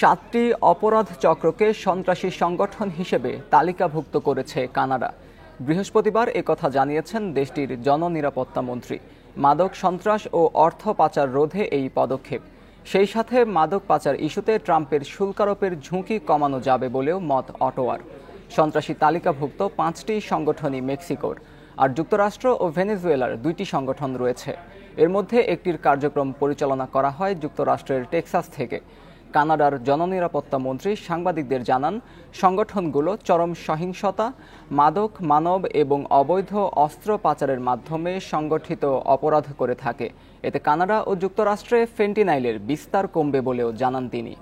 7টি অপরাধ চক্রকে সন্ত্রাসী সংগঠন হিসেবে তালিকাভুক্ত করেছে কানাডা। বৃহস্পতিবার একথা জানিয়েছেন দেশটির জননিরাপত্তা মন্ত্রী। মাদক সন্ত্রাস ও অর্থ পাচার রোধে এই পদক্ষেপ। সেই সাথে মাদক পাচার ইস্যুতে ট্রাম্পের শুল্ক আরোপের ঝুঁকি কমানো যাবে বলেও মত অটোয়ার। সন্ত্রাসী তালিকাভুক্ত 5টি সংগঠনই মেক্সিকোর, আর যুক্তরাষ্ট্র ও ভেনেজুয়েলার 2টি সংগঠন রয়েছে। এর মধ্যে একটির কার্যক্রম পরিচালনা করা হয় যুক্তরাষ্ট্রের টেক্সাস থেকে। কানাডার জননিরাপত্তা মন্ত্রী সাংবাদিকদের জানান, সংগঠনগুলো চরম সহিংসতা, মাদক, মানব এবং অবৈধ অস্ত্র পাচারের মাধ্যমে সংগঠিত অপরাধ করে থাকে। এতে কানাডা ও যুক্তরাষ্ট্রে ফেন্টিনাইলের বিস্তার কমবে বলেও জানান তিনি।